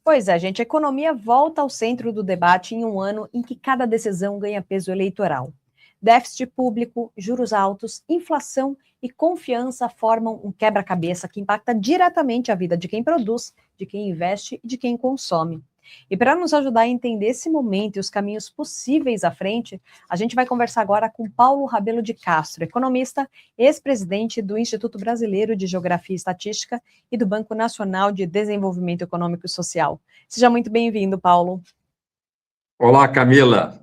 Pois é, gente, a economia volta ao centro do debate em um ano em que cada decisão ganha peso eleitoral. Déficit público, juros altos, inflação e confiança formam um quebra-cabeça que impacta diretamente a vida de quem produz, de quem investe e de quem consome. E para nos ajudar a entender esse momento e os caminhos possíveis à frente, a gente vai conversar agora com Paulo Rabelo de Castro, economista, ex-presidente do Instituto Brasileiro de Geografia e Estatística e do Banco Nacional de Desenvolvimento Econômico e Social. Seja muito bem-vindo, Paulo. Olá, Camila.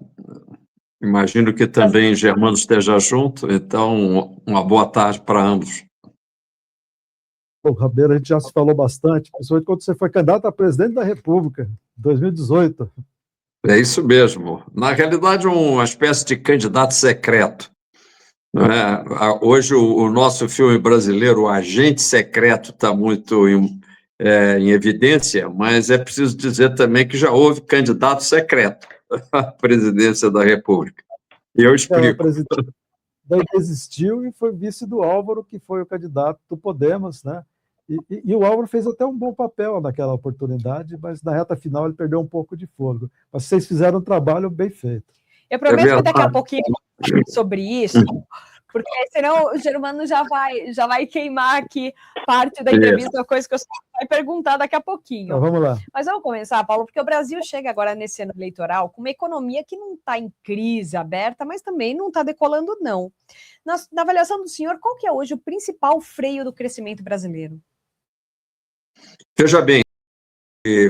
Imagino que também Germano esteja junto, então uma boa tarde para ambos. O Rabelo, a gente já se falou bastante, principalmente quando você foi candidato a presidente da República, em 2018. É isso mesmo. Na realidade, uma espécie de candidato secreto. Não é? Hoje, o nosso filme brasileiro, O Agente Secreto, está muito em evidência, mas é preciso dizer também que já houve candidato secreto à presidência da República. E eu explico. Daí desistiu e foi vice do Álvaro, que foi o candidato do Podemos, né? E o Álvaro fez até um bom papel naquela oportunidade, mas na reta final ele perdeu um pouco de fôlego. Mas vocês fizeram um trabalho bem feito. Eu prometo que daqui a pouquinho sobre isso, porque senão o Germano já vai queimar aqui parte da entrevista, uma coisa que eu vai perguntar daqui a pouquinho. Então, vamos lá. Mas vamos começar, Paulo, porque o Brasil chega agora nesse ano eleitoral com uma economia que não está em crise aberta, mas também não está decolando, não. Na avaliação do senhor, qual que é hoje o principal freio do crescimento brasileiro? Veja bem,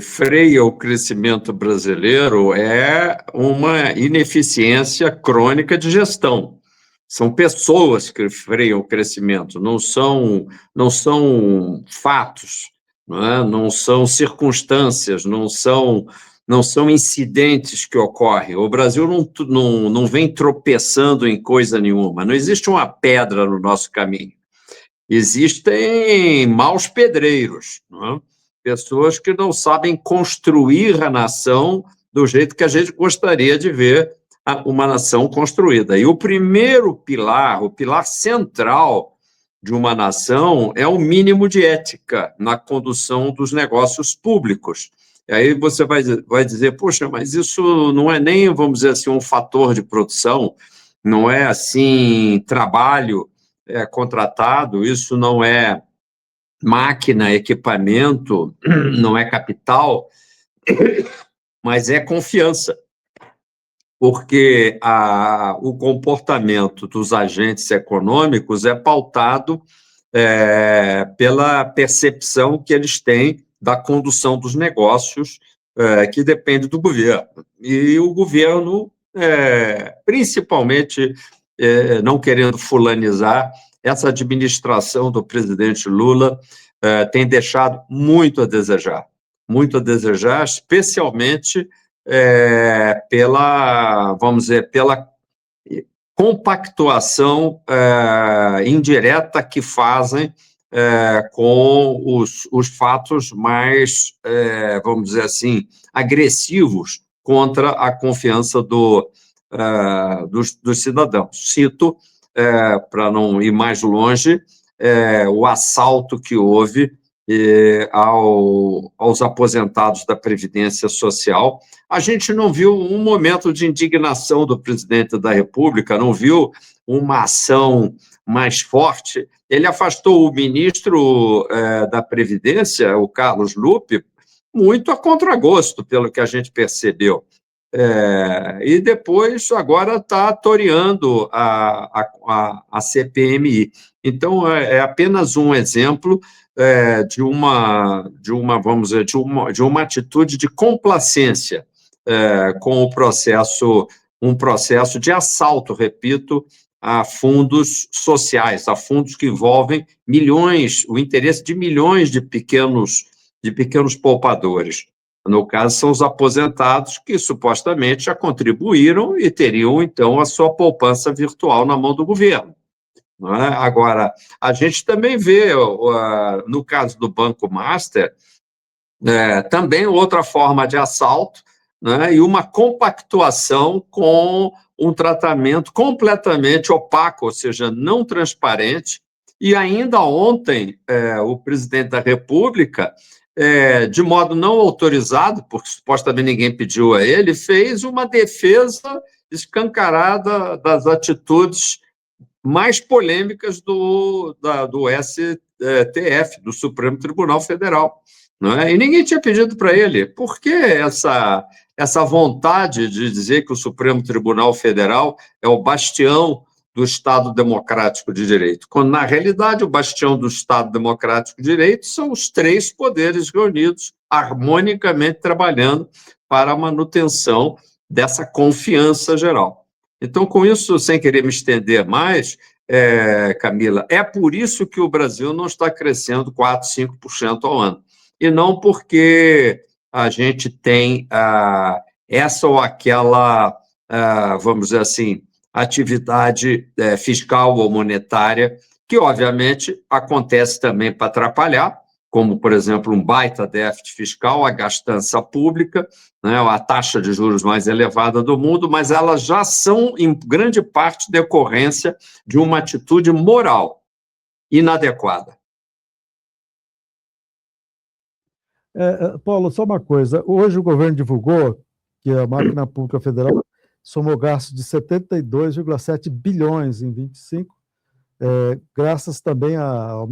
freia o crescimento brasileiro é uma ineficiência crônica de gestão. São pessoas que freiam o crescimento, não são fatos, não são circunstâncias, não são incidentes que ocorrem. O Brasil não vem tropeçando em coisa nenhuma, não existe uma pedra no nosso caminho. Existem maus pedreiros, não é? Pessoas que não sabem construir a nação do jeito que a gente gostaria de ver uma nação construída. E o primeiro pilar, o pilar central de uma nação é o mínimo de ética na condução dos negócios públicos. E aí você vai dizer, poxa, mas isso não é nem, vamos dizer assim, um fator de produção, não é assim trabalho contratado, isso não é máquina, equipamento, não é capital, mas é confiança. Porque o comportamento dos agentes econômicos é pautado pela percepção que eles têm da condução dos negócios, que depende do governo. E o governo, principalmente, não querendo fulanizar, essa administração do presidente Lula tem deixado muito a desejar, especialmente vamos dizer, pela compactuação indireta que fazem com os fatos mais, vamos dizer assim, agressivos contra a confiança dos cidadãos. Cito, para não ir mais longe, o assalto que houve aos aposentados da Previdência Social. A gente não viu um momento de indignação do presidente da República, não viu uma ação mais forte. Ele afastou o ministro da Previdência, o Carlos Lupe, muito a contragosto, pelo que a gente percebeu. E depois, agora, está toreando a CPMI. Então, é apenas um exemplo de uma atitude de complacência com um processo de assalto, repito, a fundos sociais, a fundos que envolvem milhões, o interesse de milhões de pequenos poupadores. No caso, são os aposentados que supostamente já contribuíram e teriam, então, a sua poupança virtual na mão do governo. Não é? Agora, a gente também vê, no caso do Banco Master, também outra forma de assalto, né, e uma compactuação com um tratamento completamente opaco, ou seja, não transparente. E ainda ontem, o presidente da República de modo não autorizado, porque supostamente ninguém pediu a ele, fez uma defesa escancarada das atitudes mais polêmicas do STF, do Supremo Tribunal Federal. Não é? E ninguém tinha pedido para ele. Por que essa vontade de dizer que o Supremo Tribunal Federal é o bastião do Estado Democrático de Direito, quando, na realidade, o bastião do Estado Democrático de Direito são os três poderes reunidos, harmonicamente trabalhando para a manutenção dessa confiança geral. Então, com isso, sem querer me estender mais, Camila, é por isso que o Brasil não está crescendo 4%, 5% ao ano. E não porque a gente tem essa ou aquela, vamos dizer assim, atividade fiscal ou monetária, que, obviamente, acontece também para atrapalhar, como, por exemplo, um baita déficit fiscal, a gastança pública, né, a taxa de juros mais elevada do mundo, mas elas já são, em grande parte, decorrência de uma atitude moral inadequada. Paulo, só uma coisa. Hoje o governo divulgou que a máquina pública federal somou gastos de 72,7 bilhões em 25, graças também a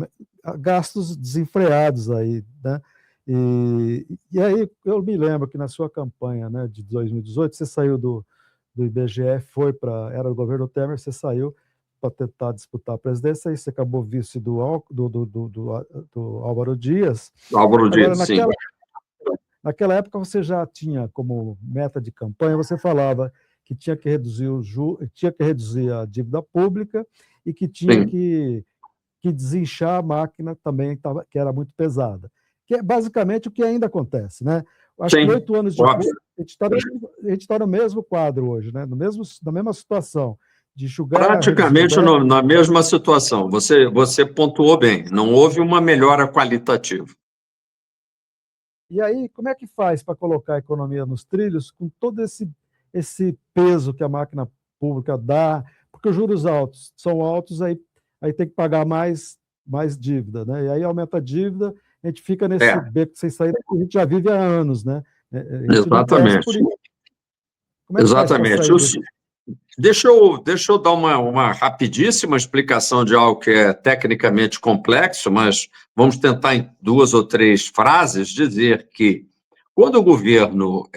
gastos desenfreados aí, né? E aí eu me lembro que na sua campanha, né, de 2018, você saiu do IBGE, era o governo Temer, você saiu para tentar disputar a presidência, e você acabou vice do Álvaro Dias. Álvaro Dias, sim. Naquela época você já tinha como meta de campanha, você falava que tinha que reduzir a dívida pública e que tinha que desinchar a máquina também, que era muito pesada. Que é basicamente o que ainda acontece, né? Acho que 8 anos depois, a gente está no mesmo quadro hoje, né? Na mesma situação, de enxugar... Praticamente na mesma situação. Você pontuou bem, não houve uma melhora qualitativa. E aí, como é que faz para colocar a economia nos trilhos com todo esse peso que a máquina pública dá? Porque os juros são altos, aí tem que pagar mais dívida, né? E aí aumenta a dívida, a gente fica nesse beco sem saída que a gente já vive há anos, né? Exatamente. Exatamente. Deixa eu dar uma rapidíssima explicação de algo que é tecnicamente complexo, mas vamos tentar, em 2 ou 3 frases, dizer que quando o governo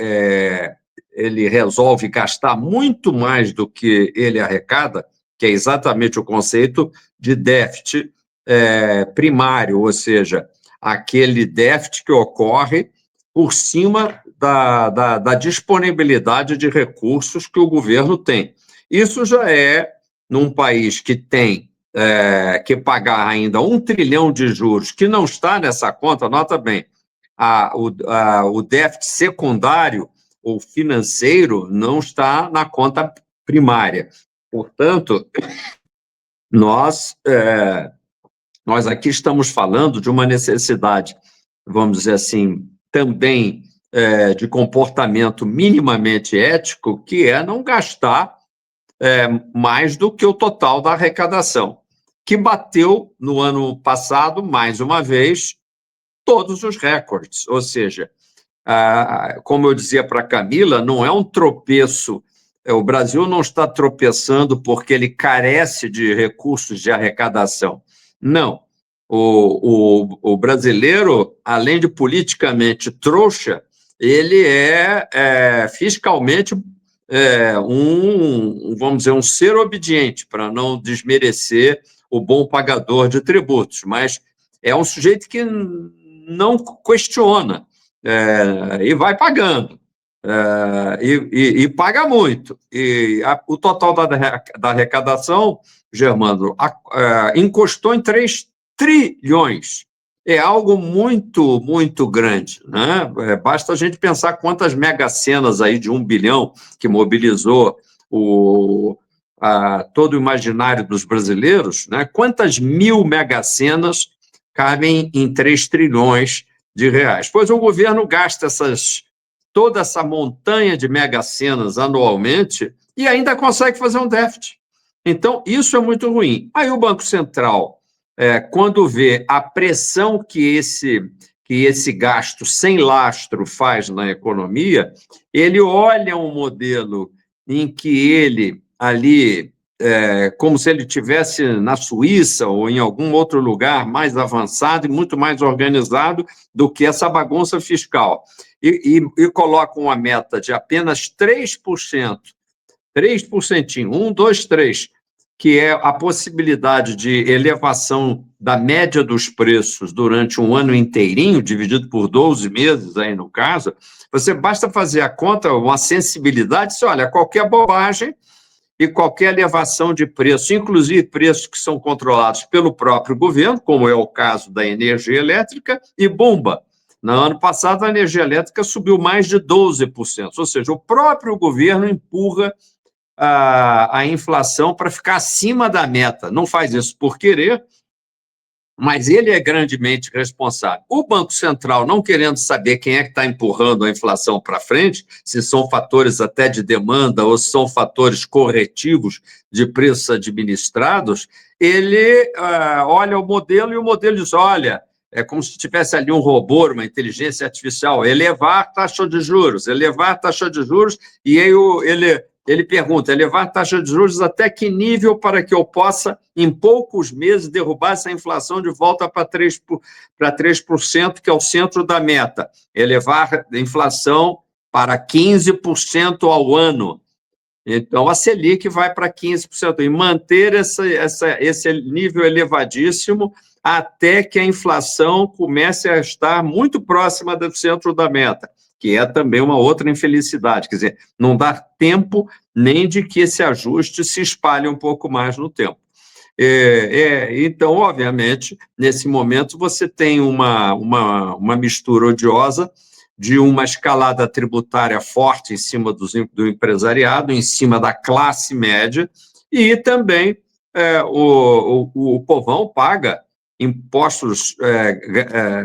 ele resolve gastar muito mais do que ele arrecada, que é exatamente o conceito de déficit primário, ou seja, aquele déficit que ocorre por cima da disponibilidade de recursos que o governo tem. Isso já num país que tem que pagar ainda 1 trilhão de juros, que não está nessa conta, nota bem, o déficit secundário ou financeiro não está na conta primária. Portanto, nós aqui estamos falando de uma necessidade, vamos dizer assim, também de comportamento minimamente ético, que é não gastar mais do que o total da arrecadação, que bateu no ano passado, mais uma vez, todos os recordes. Ou seja, como eu dizia para a Camila, não é um tropeço. O Brasil não está tropeçando porque ele carece de recursos de arrecadação. Não. O brasileiro, além de politicamente trouxa, ele é fiscalmente vamos dizer, um ser obediente, para não desmerecer o bom pagador de tributos, mas é um sujeito que não questiona e vai pagando. E paga muito. E o total da arrecadação, Germano, encostou em 3 trilhões. É algo muito, muito grande, né? Basta a gente pensar quantas mega-senas aí de 1 bilhão que mobilizou todo o imaginário dos brasileiros, né? Quantas 1000 mega-senas cabem em 3 trilhões de reais? Pois o governo gasta toda essa montanha de mega-senas anualmente e ainda consegue fazer um déficit. Então, isso é muito ruim. Aí o Banco Central, quando vê a pressão que que esse gasto sem lastro faz na economia, ele olha um modelo em que ele ali, como se ele estivesse na Suíça ou em algum outro lugar mais avançado e muito mais organizado do que essa bagunça fiscal, e coloca uma meta de apenas 3%, 3%, 2, 3%, que é a possibilidade de elevação da média dos preços durante um ano inteirinho, dividido por 12 meses, aí no caso, você basta fazer a conta, uma sensibilidade, se olha, qualquer bobagem e qualquer elevação de preço, inclusive preços que são controlados pelo próprio governo, como é o caso da energia elétrica, e bomba. No ano passado, a energia elétrica subiu mais de 12%, ou seja, o próprio governo empurra a inflação para ficar acima da meta. Não faz isso por querer, mas ele é grandemente responsável. O Banco Central, não querendo saber quem é que está empurrando a inflação para frente, se são fatores até de demanda ou se são fatores corretivos de preços administrados, ele olha o modelo e o modelo diz, olha, é como se tivesse ali um robô, uma inteligência artificial, elevar a taxa de juros, e aí ele pergunta, elevar a taxa de juros até que nível para que eu possa, em poucos meses, derrubar essa inflação de volta para 3%, que é o centro da meta. Elevar a inflação para 15% ao ano. Então, a Selic vai para 15%, e manter esse nível elevadíssimo até que a inflação comece a estar muito próxima do centro da meta, que é também uma outra infelicidade, quer dizer, não dá tempo nem de que esse ajuste se espalhe um pouco mais no tempo. Então, obviamente, nesse momento, você tem uma mistura odiosa de uma escalada tributária forte em cima do empresariado, em cima da classe média, e também o povão paga impostos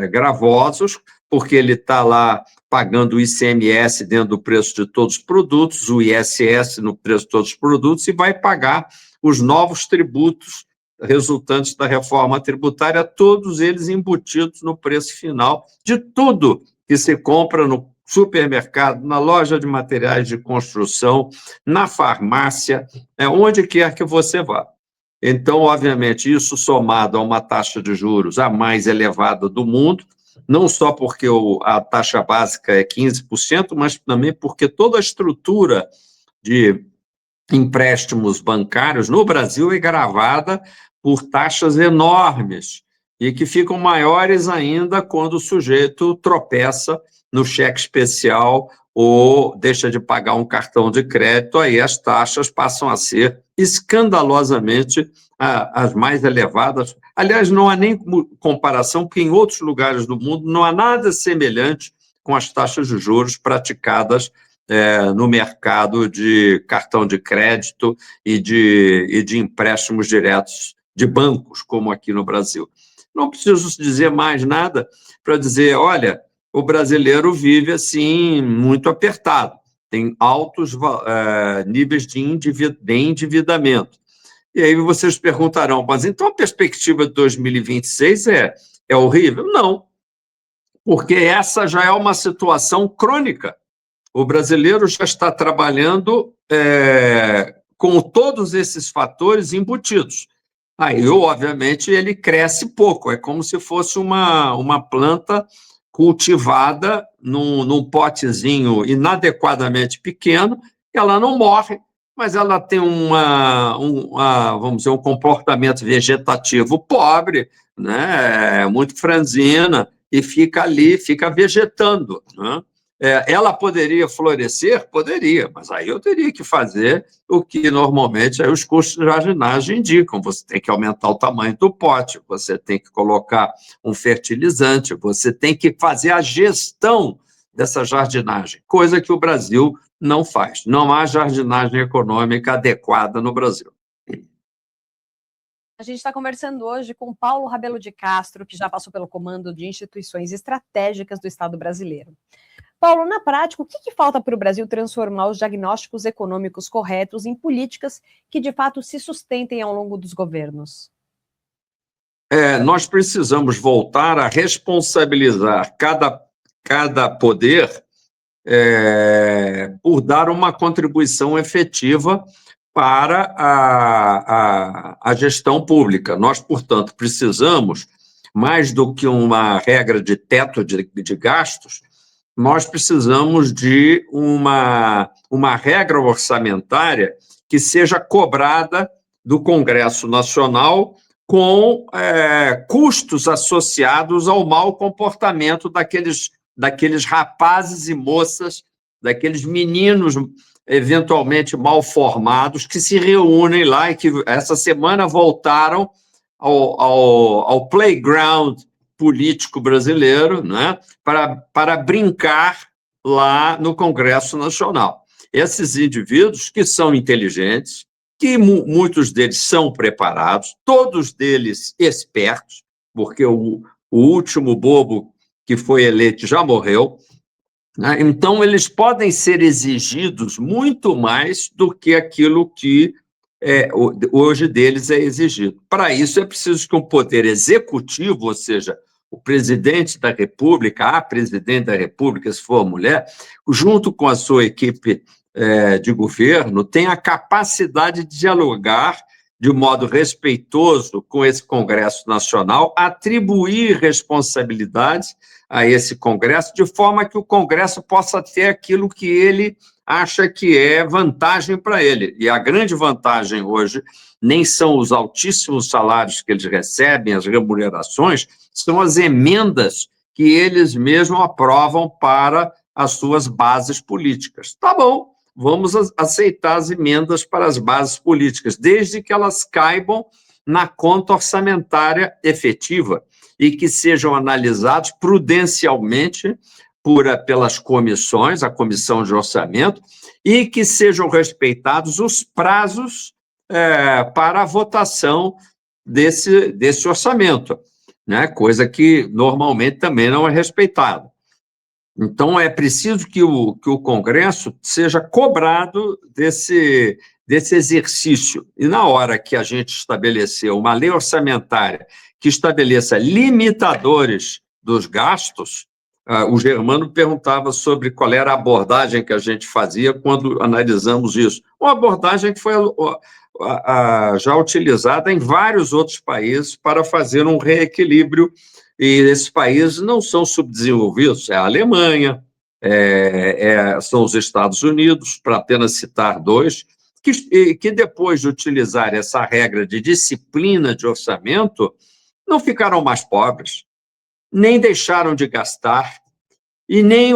gravosos, porque ele está lá pagando o ICMS dentro do preço de todos os produtos, o ISS no preço de todos os produtos, e vai pagar os novos tributos resultantes da reforma tributária, todos eles embutidos no preço final de tudo que se compra no supermercado, na loja de materiais de construção, na farmácia, onde quer que você vá. Então, obviamente, isso somado a uma taxa de juros a mais elevada do mundo, não só porque a taxa básica é 15%, mas também porque toda a estrutura de empréstimos bancários no Brasil é gravada por taxas enormes e que ficam maiores ainda quando o sujeito tropeça no cheque especial ou deixa de pagar um cartão de crédito, aí as taxas passam a ser escandalosamente as mais elevadas. Aliás, não há nem comparação, porque em outros lugares do mundo não há nada semelhante com as taxas de juros praticadas no mercado de cartão de crédito e de empréstimos diretos de bancos, como aqui no Brasil. Não preciso dizer mais nada para dizer, olha, o brasileiro vive assim muito apertado, tem altos níveis de endividamento. E aí vocês perguntarão, mas então a perspectiva de 2026 é horrível? Não, porque essa já é uma situação crônica. O brasileiro já está trabalhando com todos esses fatores embutidos. Aí, obviamente, ele cresce pouco, é como se fosse uma planta cultivada num potezinho inadequadamente pequeno, ela não morre, mas ela tem vamos dizer, um comportamento vegetativo pobre, né, muito franzina, e fica ali, fica vegetando, né? Ela poderia florescer? Poderia, mas aí eu teria que fazer o que normalmente aí os custos de jardinagem indicam. Você tem que aumentar o tamanho do pote, você tem que colocar um fertilizante, você tem que fazer a gestão dessa jardinagem, coisa que o Brasil não faz. Não há jardinagem econômica adequada no Brasil. A gente está conversando hoje com Paulo Rabelo de Castro, que já passou pelo comando de instituições estratégicas do Estado brasileiro. Paulo, na prática, o que falta para o Brasil transformar os diagnósticos econômicos corretos em políticas que, de fato, se sustentem ao longo dos governos? nós precisamos voltar a responsabilizar cada poder por dar uma contribuição efetiva para a gestão pública. Nós, portanto, precisamos, mais do que uma regra de teto de gastos, nós precisamos de uma regra orçamentária que seja cobrada do Congresso Nacional com custos associados ao mau comportamento daqueles rapazes e moças, daqueles meninos eventualmente mal formados que se reúnem lá e que essa semana voltaram ao playground político brasileiro, né, para brincar lá no Congresso Nacional. Esses indivíduos que são inteligentes, que muitos deles são preparados, todos deles espertos, porque o último bobo que foi eleito já morreu, né? Então eles podem ser exigidos muito mais do que aquilo que hoje deles é exigido. Para isso é preciso que um poder executivo, ou seja, o presidente da República, a presidente da República, se for mulher, junto com a sua equipe de governo, tenha a capacidade de dialogar de um modo respeitoso com esse Congresso Nacional, atribuir responsabilidades a esse Congresso, de forma que o Congresso possa ter aquilo que ele acha que é vantagem para ele. E a grande vantagem hoje nem são os altíssimos salários que eles recebem, as remunerações, são as emendas que eles mesmos aprovam para as suas bases políticas. Tá bom, vamos aceitar as emendas para as bases políticas, desde que elas caibam na conta orçamentária efetiva e que sejam analisados prudencialmente pelas comissões, a comissão de orçamento, e que sejam respeitados os prazos para a votação desse orçamento, né? Coisa que normalmente também não é respeitada. Então, é preciso que o Congresso seja cobrado desse exercício. E na hora que a gente estabeleceu uma lei orçamentária que estabeleça limitadores dos gastos, o Germano perguntava sobre qual era a abordagem que a gente fazia quando analisamos isso. Uma abordagem que foi já utilizada em vários outros países para fazer um reequilíbrio, e esses países não são subdesenvolvidos, é a Alemanha, são os Estados Unidos, para apenas citar dois, que depois de utilizar essa regra de disciplina de orçamento, não ficaram mais pobres, nem deixaram de gastar, e nem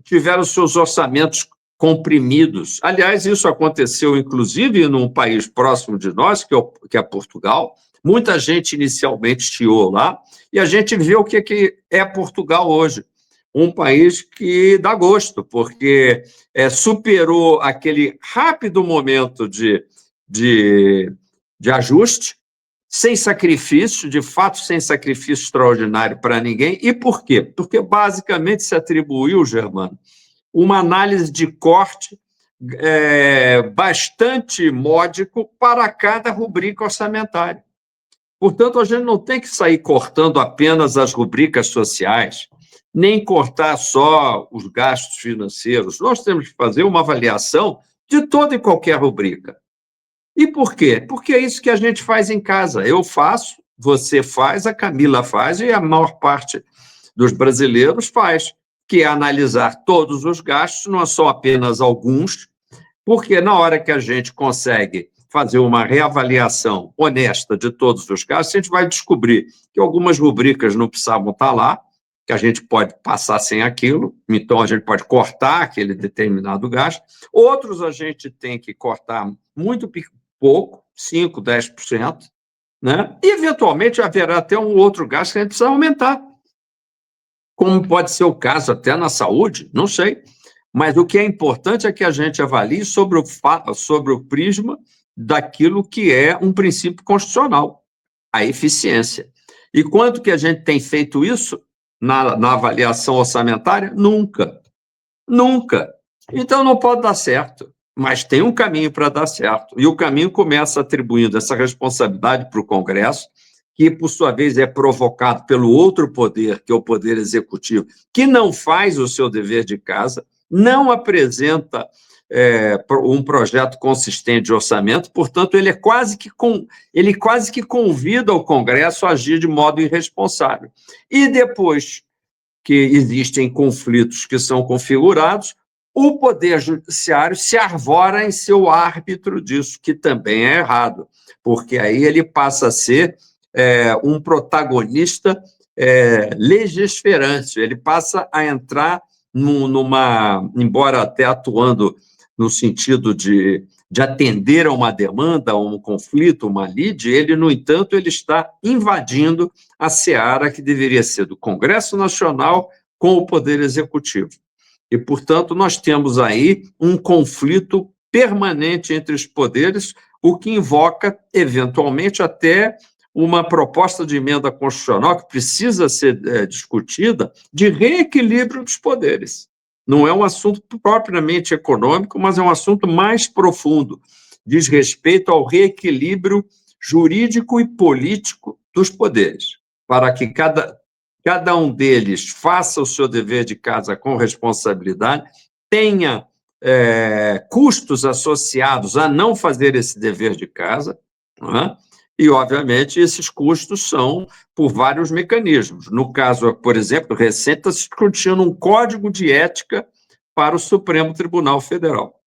tiveram seus orçamentos comprimidos. Aliás, isso aconteceu, inclusive, num país próximo de nós, que é Portugal. Muita gente inicialmente chiou lá, e a gente vê o que é Portugal hoje. Um país que dá gosto, porque superou aquele rápido momento de ajuste, sem sacrifício, de fato, sem sacrifício extraordinário para ninguém. E por quê? Porque, basicamente, se atribuiu, Germano, uma análise de corte bastante módico para cada rubrica orçamentária. Portanto, a gente não tem que sair cortando apenas as rubricas sociais, nem cortar só os gastos financeiros. Nós temos que fazer uma avaliação de toda e qualquer rubrica. E por quê? Porque é isso que a gente faz em casa. Eu faço, você faz, a Camila faz e a maior parte dos brasileiros faz, que é analisar todos os gastos, não são apenas alguns, porque na hora que a gente consegue fazer uma reavaliação honesta de todos os gastos, a gente vai descobrir que algumas rubricas não precisavam estar lá, que a gente pode passar sem aquilo, então a gente pode cortar aquele determinado gasto. Outros a gente tem que cortar muito pouco, 5%, 10%, né? E, eventualmente, haverá até um outro gasto que a gente precisa aumentar. Como pode ser o caso até na saúde, não sei. Mas o que é importante é que a gente avalie sobre o prisma daquilo que é um princípio constitucional, a eficiência. E quanto que a gente tem feito isso na avaliação orçamentária? Nunca. Nunca. Então, não pode dar certo. Mas tem um caminho para dar certo. E o caminho começa atribuindo essa responsabilidade para o Congresso, que, por sua vez, é provocado pelo outro poder, que é o poder executivo, que não faz o seu dever de casa, não apresenta um projeto consistente de orçamento, portanto, ele quase que convida o Congresso a agir de modo irresponsável. E depois que existem conflitos que são configurados, o Poder Judiciário se arvora em ser o árbitro disso, que também é errado, porque aí ele passa a ser um protagonista legisferante, ele passa a entrar embora até atuando no sentido de atender a uma demanda, a um conflito, uma lide, ele, no entanto, ele está invadindo a seara que deveria ser do Congresso Nacional com o Poder Executivo. E, portanto, nós temos aí um conflito permanente entre os poderes, o que invoca, eventualmente, até uma proposta de emenda constitucional que precisa ser discutida de reequilíbrio dos poderes. Não é um assunto propriamente econômico, mas é um assunto mais profundo. Diz respeito ao reequilíbrio jurídico e político dos poderes, para que cada um deles faça o seu dever de casa com responsabilidade, tenha custos associados a não fazer esse dever de casa, não é? E, obviamente, esses custos são por vários mecanismos. No caso, por exemplo, recente está se discutindo um código de ética para o Supremo Tribunal Federal.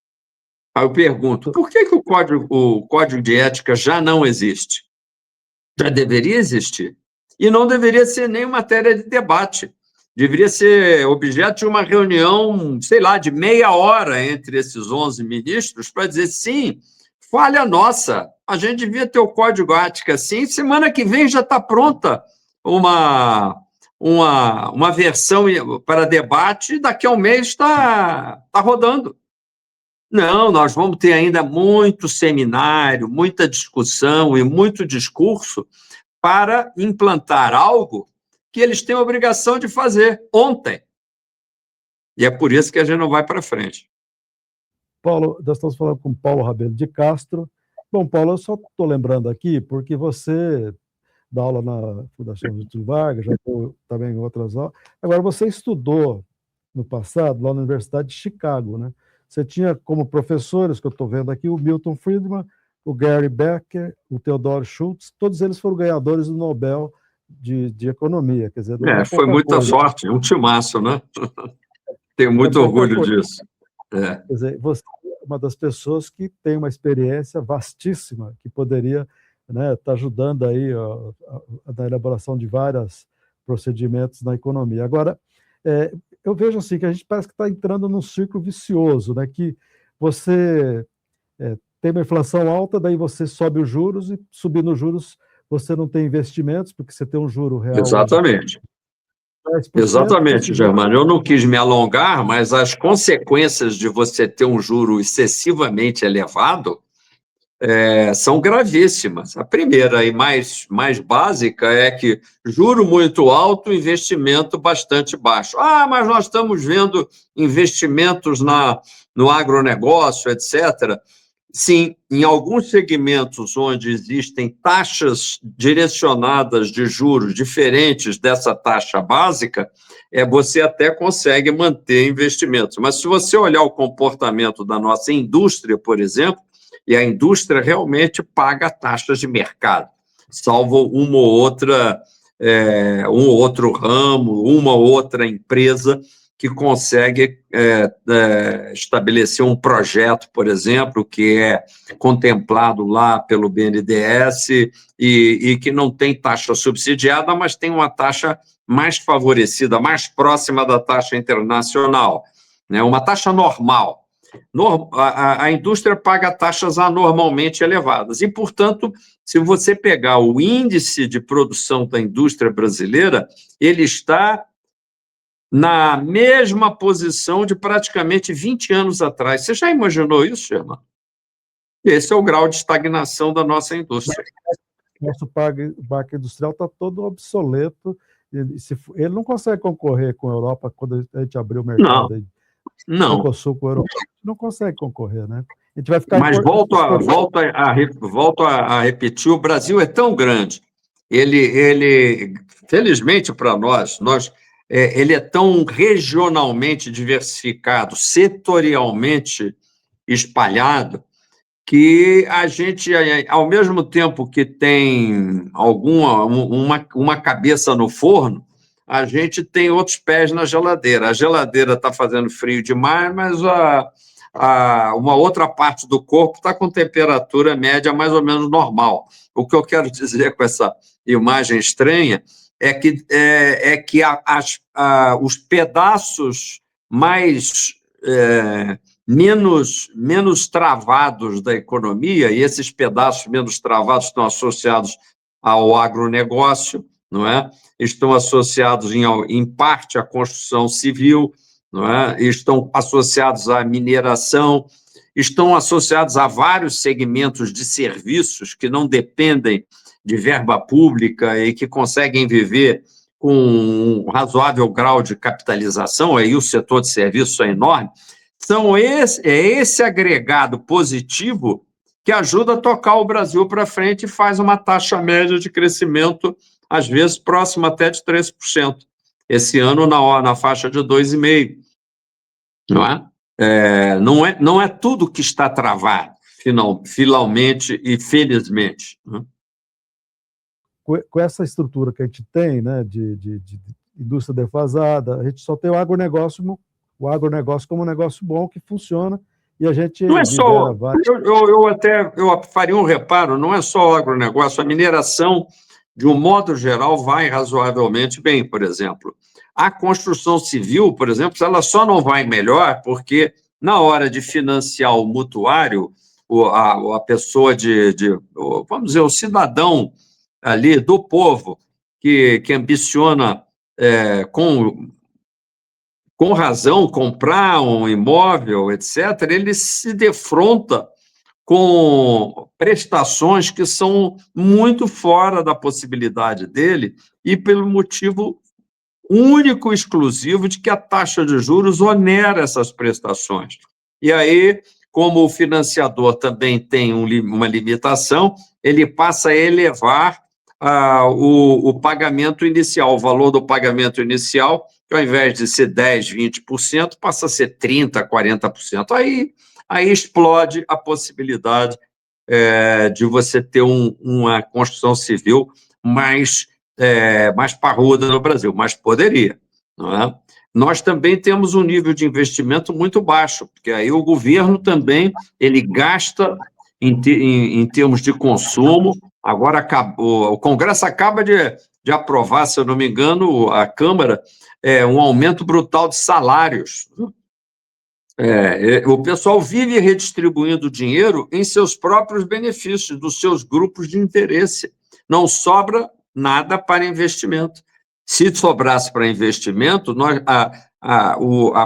Aí eu pergunto, por que o código de ética já não existe? Já deveria existir. E não deveria ser nem matéria de debate. Deveria ser objeto de uma reunião, sei lá, de meia hora entre esses 11 ministros para dizer, sim, falha nossa, a gente devia ter o código ética assim, semana que vem já está pronta uma versão para debate, e daqui a um mês está rodando. Não, nós vamos ter ainda muito seminário, muita discussão e muito discurso para implantar algo que eles têm a obrigação de fazer ontem. E é por isso que a gente não vai para frente. Paulo, nós estamos falando com Paulo Rabelo de Castro. Bom, Paulo, eu só estou lembrando aqui porque você dá aula na Fundação Getúlio Vargas, já estou também em outras aulas. Agora, você estudou no passado lá na Universidade de Chicago, né? Você tinha como professores, que eu estou vendo aqui, o Milton Friedman, o Gary Becker, o Theodore Schultz, todos eles foram ganhadores do Nobel de Economia. Quer dizer, foi muita sorte, um timaço, né? Tenho muito orgulho disso. Quer dizer, você é uma das pessoas que tem uma experiência vastíssima, que poderia, né, estar ajudando aí na elaboração de vários procedimentos na economia. Agora, eu vejo assim que a gente parece que está entrando num círculo vicioso, né, que você tem uma inflação alta, daí você sobe os juros, e subindo os juros você não tem investimentos, porque você tem um juro real. Exatamente. 10%, exatamente, Germano. Eu não quis me alongar, mas as consequências de você ter um juro excessivamente elevado são gravíssimas. A primeira e mais básica é que juro muito alto, investimento bastante baixo. Mas nós estamos vendo investimentos no agronegócio, etc. Sim, em alguns segmentos onde existem taxas direcionadas de juros diferentes dessa taxa básica, você até consegue manter investimentos. Mas se você olhar o comportamento da nossa indústria, por exemplo, e a indústria realmente paga taxas de mercado, salvo uma ou outra, um ou outro ramo, uma ou outra empresa que consegue estabelecer um projeto, por exemplo, que é contemplado lá pelo BNDES e que não tem taxa subsidiada, mas tem uma taxa mais favorecida, mais próxima da taxa internacional, né? Uma taxa normal. A indústria paga taxas anormalmente elevadas e, portanto, se você pegar o índice de produção da indústria brasileira, ele está na mesma posição de praticamente 20 anos atrás. Você já imaginou isso, Germano? Esse é o grau de estagnação da nossa indústria. Nosso parque industrial está todo obsoleto. Ele não consegue concorrer com a Europa quando a gente abriu o mercado. Não. Mercosul com a Europa, não consegue concorrer, né? A gente vai ficar. Mas volto a repetir, o Brasil é tão grande felizmente para nós, ele é tão regionalmente diversificado, setorialmente espalhado, que a gente, ao mesmo tempo que tem uma cabeça no forno, a gente tem outros pés na geladeira. A geladeira está fazendo frio demais, mas uma outra parte do corpo está com temperatura média mais ou menos normal. O que eu quero dizer com essa imagem estranha é que os pedaços menos travados da economia, e esses pedaços menos travados estão associados ao agronegócio, não é? Estão associados, em parte, à construção civil, não é? Estão associados à mineração, estão associados a vários segmentos de serviços que não dependem de verba pública e que conseguem viver com um razoável grau de capitalização, aí o setor de serviços é enorme. É esse agregado positivo que ajuda a tocar o Brasil para frente e faz uma taxa média de crescimento, às vezes, próxima até de 3%. Esse ano, na faixa de 2,5%. Não é? Não é tudo que está travado, finalmente e felizmente. Com essa estrutura que a gente tem, né, de indústria defasada, a gente só tem o agronegócio como um negócio bom que funciona e a gente não é só eu faria um reparo, não é só o agronegócio, a mineração, de um modo geral, vai razoavelmente bem, por exemplo. A construção civil, por exemplo, ela só não vai melhor porque, na hora de financiar o mutuário, a pessoa vamos dizer, o cidadão ali do povo que ambiciona com razão comprar um imóvel, etc., ele se defronta com prestações que são muito fora da possibilidade dele e pelo motivo único e exclusivo de que a taxa de juros onera essas prestações. E aí, como o financiador também tem uma limitação, ele passa a elevar o pagamento inicial, o valor do pagamento inicial, que ao invés de ser 10%, 20%, passa a ser 30%, 40%. Aí explode a possibilidade de você ter uma construção civil mais parruda no Brasil, mas poderia, não é? Nós também temos um nível de investimento muito baixo, porque aí o governo também ele gasta em termos de consumo. Agora o Congresso acaba de aprovar, se eu não me engano, a Câmara, um aumento brutal de salários. O pessoal vive redistribuindo dinheiro em seus próprios benefícios, dos seus grupos de interesse. Não sobra nada para investimento. Se sobrasse para investimento, a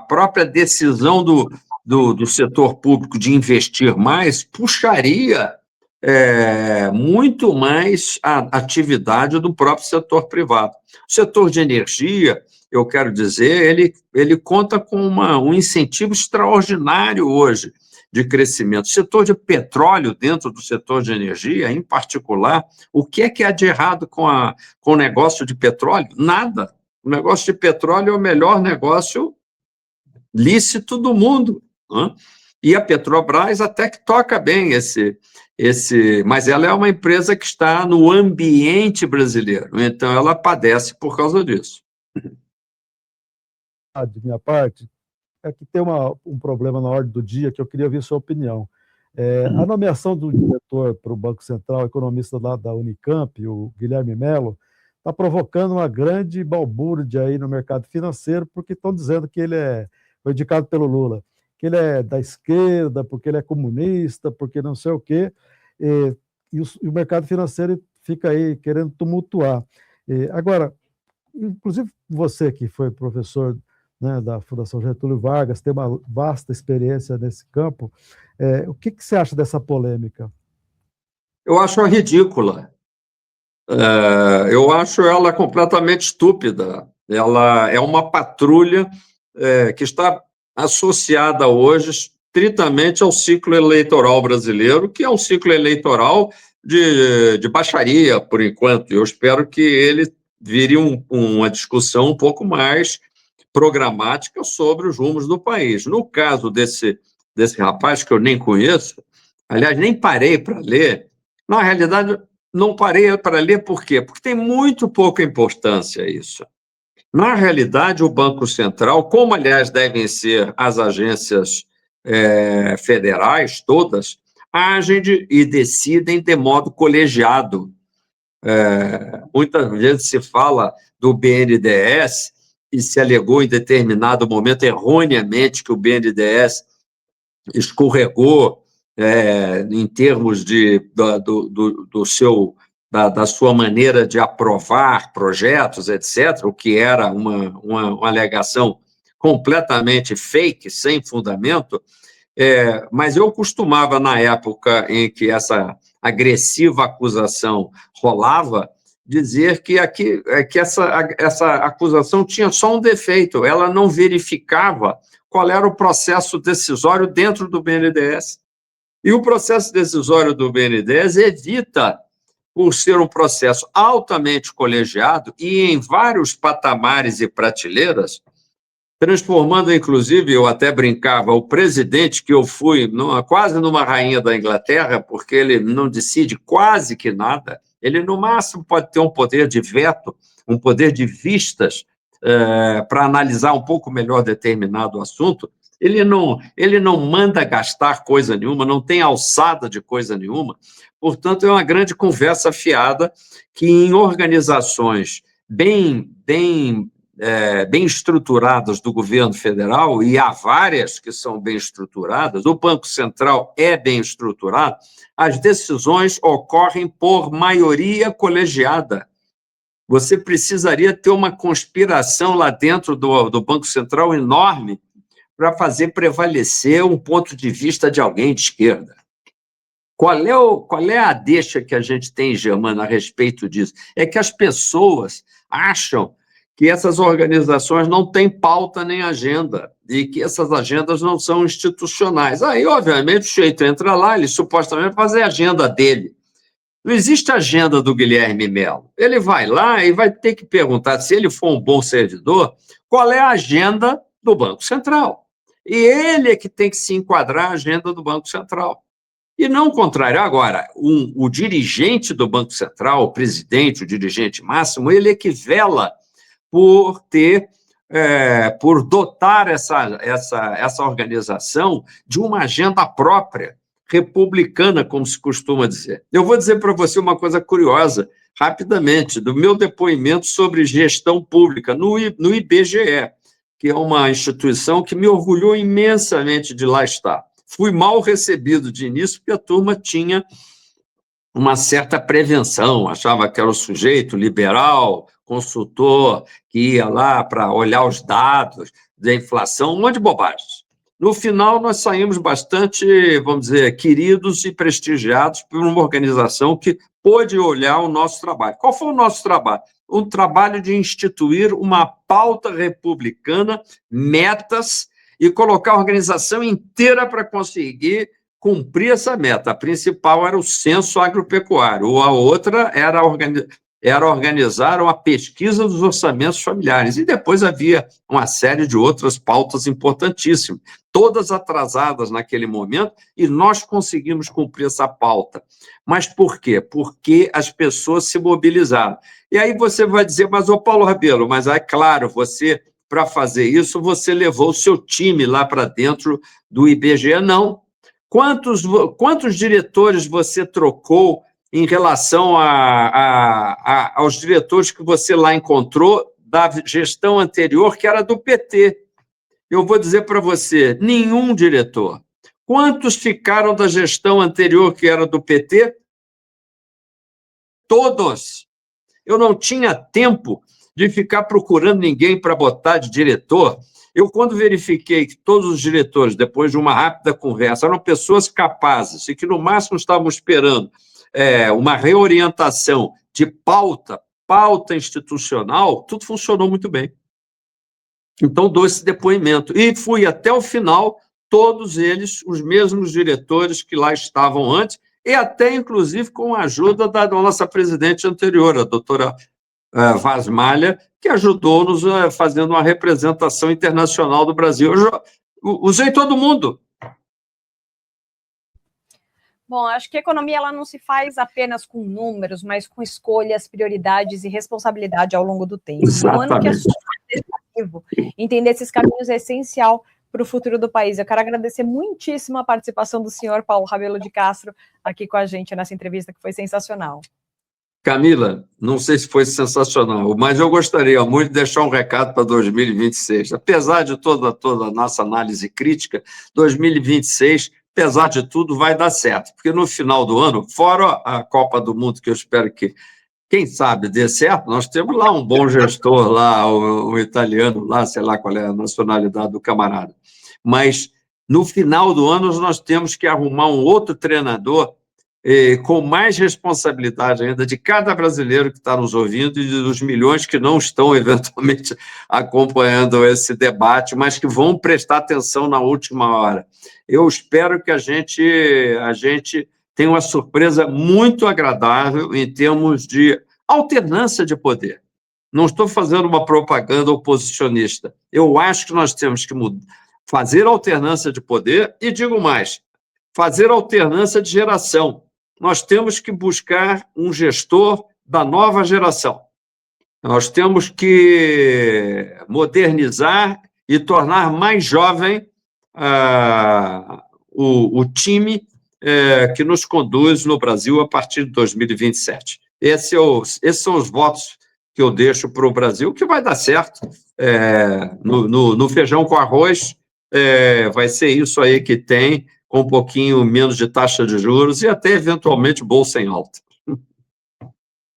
própria decisão do setor público de investir mais puxaria muito mais a atividade do próprio setor privado. O setor de energia, eu quero dizer, ele conta com um incentivo extraordinário hoje de crescimento. O setor de petróleo, dentro do setor de energia, em particular, o que há de errado com o negócio de petróleo? Nada. O negócio de petróleo é o melhor negócio lícito do mundo, né? E a Petrobras até que toca bem mas ela é uma empresa que está no ambiente brasileiro, então ela padece por causa disso. De minha parte, é que tem um problema na ordem do dia que eu queria ver sua opinião. A nomeação do diretor para o Banco Central, economista lá da Unicamp, o Guilherme Mello, está provocando uma grande balbúrdia aí no mercado financeiro, porque estão dizendo que ele foi indicado pelo Lula, que ele é da esquerda, porque ele é comunista, porque não sei o quê, e o mercado financeiro fica aí querendo tumultuar. Agora, inclusive você que foi professor, né, da Fundação Getúlio Vargas, tem uma vasta experiência nesse campo, o que você acha dessa polêmica? Eu acho ridícula. Eu acho ela completamente estúpida. Ela é uma patrulha que está associada hoje estritamente ao ciclo eleitoral brasileiro, que é um ciclo eleitoral de baixaria, por enquanto. Eu espero que ele vire uma discussão um pouco mais programática sobre os rumos do país. No caso desse rapaz, que eu nem conheço, aliás, nem parei para ler, na realidade, não parei para ler por quê? Porque tem muito pouca importância isso. Na realidade, o Banco Central, como, aliás, devem ser as agências federais, todas, agem e decidem de modo colegiado. Muitas vezes se fala do BNDES e se alegou em determinado momento, erroneamente, que o BNDES escorregou em termos da sua maneira de aprovar projetos, etc., o que era uma alegação completamente fake, sem fundamento, mas eu costumava, na época em que essa agressiva acusação rolava, dizer que essa acusação tinha só um defeito, ela não verificava qual era o processo decisório dentro do BNDES. E o processo decisório do BNDES evita, por ser um processo altamente colegiado e em vários patamares e prateleiras, transformando, inclusive, eu até brincava, o presidente, que eu fui quase numa rainha da Inglaterra, porque ele não decide quase que nada, ele, no máximo, pode ter um poder de veto, um poder de vistas, para analisar um pouco melhor determinado assunto. Ele não manda gastar coisa nenhuma, não tem alçada de coisa nenhuma. Portanto, é uma grande conversa fiada que, em organizações bem estruturadas do governo federal, e há várias que são bem estruturadas, o Banco Central é bem estruturado, as decisões ocorrem por maioria colegiada. Você precisaria ter uma conspiração lá dentro do Banco Central enorme para fazer prevalecer um ponto de vista de alguém de esquerda. Qual é a deixa que a gente tem, Germano, a respeito disso? É que as pessoas acham que essas organizações não têm pauta nem agenda, e que essas agendas não são institucionais. Aí, obviamente, o sujeito entra lá, ele supostamente vai fazer a agenda dele. Não existe agenda do Guilherme Melo. Ele vai lá e vai ter que perguntar, se ele for um bom servidor, qual é a agenda do Banco Central. E ele é que tem que se enquadrar a agenda do Banco Central. E não o contrário. Agora, o dirigente do Banco Central, o presidente, o dirigente máximo, ele é que vela por dotar essa organização de uma agenda própria, republicana, como se costuma dizer. Eu vou dizer para você uma coisa curiosa, rapidamente, do meu depoimento sobre gestão pública no IBGE, que é uma instituição que me orgulhou imensamente de lá estar. Fui mal recebido de início, porque a turma tinha uma certa prevenção, achava que era o sujeito liberal, consultor, que ia lá para olhar os dados da inflação, um monte de bobagens. No final, nós saímos bastante, vamos dizer, queridos e prestigiados por uma organização que pôde olhar o nosso trabalho. Qual foi o nosso trabalho? Um trabalho de instituir uma pauta republicana, metas, e colocar a organização inteira para conseguir cumprir essa meta. A principal era o censo agropecuário, a outra era organizar uma pesquisa dos orçamentos familiares, e depois havia uma série de outras pautas importantíssimas, todas atrasadas naquele momento, e nós conseguimos cumprir essa pauta. Mas por quê? Porque as pessoas se mobilizaram. E aí você vai dizer, mas, ô Paulo Rabelo, mas é claro, você, para fazer isso, você levou o seu time lá para dentro do IBGE? Não. Quantos diretores você trocou em relação aos diretores que você lá encontrou da gestão anterior, que era do PT? Eu vou dizer para você, nenhum diretor. Quantos ficaram da gestão anterior, que era do PT? Todos. Eu não tinha tempo de ficar procurando ninguém para botar de diretor. Eu, quando verifiquei que todos os diretores, depois de uma rápida conversa, eram pessoas capazes e que, no máximo, estavam esperando uma reorientação de pauta institucional, tudo funcionou muito bem. Então, dou esse depoimento. E fui até o final, todos eles, os mesmos diretores que lá estavam antes, e até, inclusive, com a ajuda da nossa presidente anterior, a doutora Vaz Malha, que ajudou-nos fazendo uma representação internacional do Brasil. Eu usei todo mundo. Bom, acho que a economia ela não se faz apenas com números, mas com escolhas, prioridades e responsabilidade ao longo do tempo. Exatamente. Um ano que é super decisivo. Entender esses caminhos é essencial para o futuro do país. Eu quero agradecer muitíssimo a participação do senhor Paulo Rabelo de Castro aqui com a gente nessa entrevista, que foi sensacional. Camila, não sei se foi sensacional, mas eu gostaria muito de deixar um recado para 2026. Apesar de toda a nossa análise crítica, 2026, apesar de tudo, vai dar certo, porque no final do ano, fora a Copa do Mundo, que eu espero que, quem sabe, dê certo, nós temos lá um bom gestor, lá, um italiano, lá, sei lá qual é a nacionalidade do camarada. Mas, no final do ano, nós temos que arrumar um outro treinador com mais responsabilidade ainda de cada brasileiro que está nos ouvindo e dos milhões que não estão, eventualmente, acompanhando esse debate, mas que vão prestar atenção na última hora. Eu espero que a gente tenha uma surpresa muito agradável em termos de alternância de poder. Não estou fazendo uma propaganda oposicionista. Eu acho que nós temos que fazer alternância de poder e, digo mais, fazer alternância de geração. Nós temos que buscar um gestor da nova geração. Nós temos que modernizar e tornar mais jovem o time que nos conduz no Brasil a partir de 2027. Esses são os votos que eu deixo para o Brasil, que vai dar certo. No feijão com arroz, vai ser isso aí que tem, com um pouquinho menos de taxa de juros e até, eventualmente, bolsa em alta.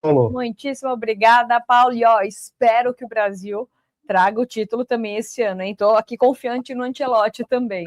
Muitíssimo obrigada, Paulo. E espero que o Brasil traga o título também esse ano, hein? Estou aqui confiante no Ancelotti também.